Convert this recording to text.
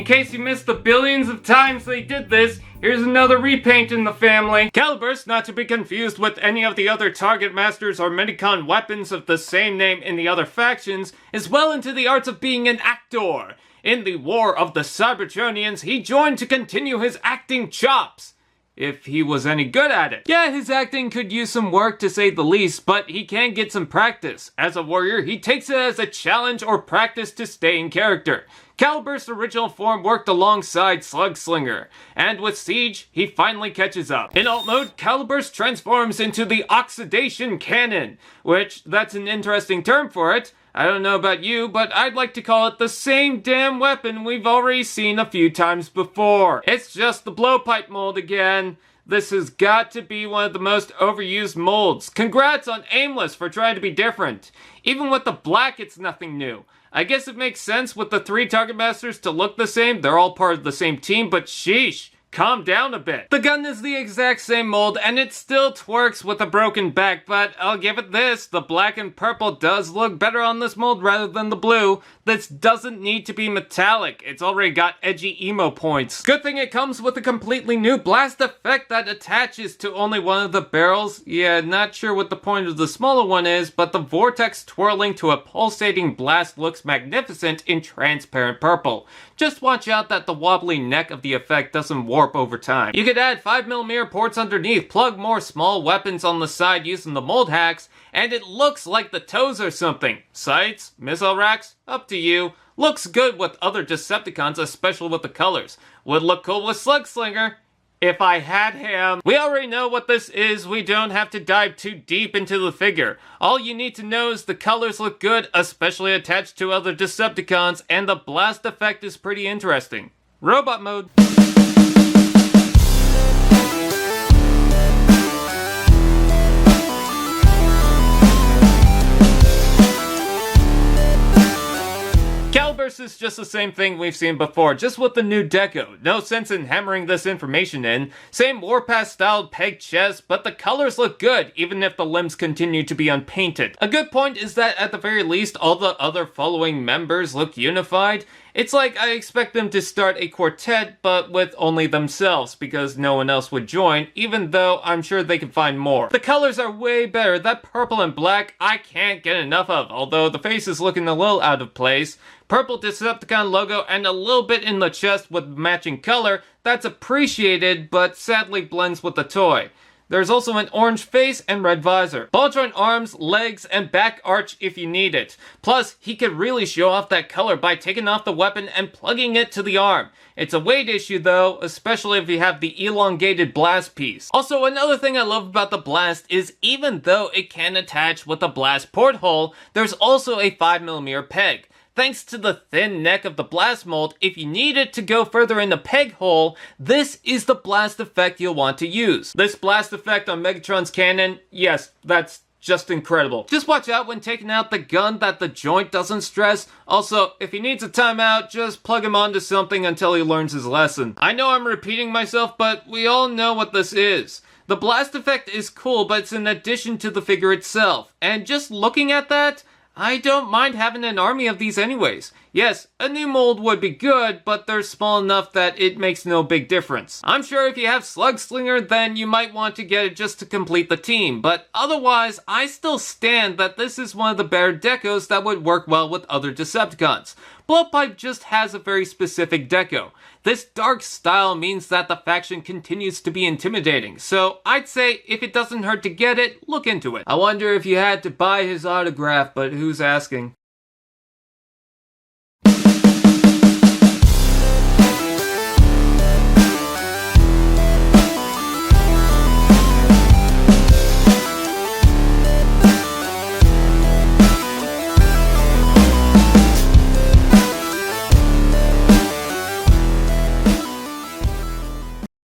case you missed the billions of times they did this, here's another repaint in the family. Caliburst, not to be confused with any of the other Target Masters or Medicon weapons of the same name in the other factions, is well into the arts of being an actor. In the War of the Cybertronians, he joined to continue his acting chops. If he was any good at it. Yeah, his acting could use some work to say the least, but he can get some practice. As a warrior, he takes it as a challenge or practice to stay in character. Caliburst's original form worked alongside Slugslinger, and with Siege, he finally catches up. In alt mode, Caliburst transforms into the Oxidation Cannon, which, that's an interesting term for it. I don't know about you, but I'd like to call it the same damn weapon we've already seen a few times before. It's just the blowpipe mold again. This has got to be one of the most overused molds. Congrats on Aimless for trying to be different. Even with the black, it's nothing new. I guess it makes sense with the 3 Target Masters to look the same. They're all part of the same team, but sheesh. Calm down a bit. The gun is the exact same mold, and it still twerks with a broken back, but I'll give it this. The black and purple does look better on this mold rather than the blue. This doesn't need to be metallic. It's already got edgy emo points. Good thing it comes with a completely new blast effect that attaches to only one of the barrels. Yeah, not sure what the point of the smaller one is, but the vortex twirling to a pulsating blast looks magnificent in transparent purple. Just watch out that the wobbly neck of the effect doesn't warp over time. You could add 5mm ports underneath, plug more small weapons on the side using the mold hacks, and it looks like the toes or something. Sights? Missile racks? Up to you. Looks good with other Decepticons, especially with the colors. Would look cool with Slugslinger. If I had him. We already know what this is. We don't have to dive too deep into the figure. All you need to know is the colors look good, especially attached to other Decepticons, and the blast effect is pretty interesting. Robot mode. Caliburst is just the same thing we've seen before, just with the new deco. No sense in hammering this information in. Same Warpath styled peg chest, but the colors look good, even if the limbs continue to be unpainted. A good point is that at the very least, all the other following members look unified. It's like I expect them to start a quartet, but with only themselves, because no one else would join, even though I'm sure they can find more. The colors are way better. That purple and black, I can't get enough of, although the face is looking a little out of place. Purple Decepticon logo and a little bit in the chest with matching color, that's appreciated, but sadly blends with the toy. There's also an orange face and red visor. Ball joint arms, legs, and back arch if you need it. Plus, he could really show off that color by taking off the weapon and plugging it to the arm. It's a weight issue though, especially if you have the elongated blast piece. Also, another thing I love about the blast is even though it can attach with a blast porthole, there's also a 5mm peg. Thanks to the thin neck of the blast mold, if you need it to go further in the peg hole, this is the blast effect you'll want to use. This blast effect on Megatron's cannon, yes, that's just incredible. Just watch out when taking out the gun that the joint doesn't stress. Also, if he needs a timeout, just plug him onto something until he learns his lesson. I know I'm repeating myself, but we all know what this is. The blast effect is cool, but it's in addition to the figure itself. And just looking at that, I don't mind having an army of these anyways. Yes, a new mold would be good, but they're small enough that it makes no big difference. I'm sure if you have Slugslinger, then you might want to get it just to complete the team, but otherwise, I still stand that this is one of the better decos that would work well with other Decepticons. Blowpipe just has a very specific deco. This dark style means that the faction continues to be intimidating, so I'd say if it doesn't hurt to get it, look into it. I wonder if you had to buy his autograph, but who's asking?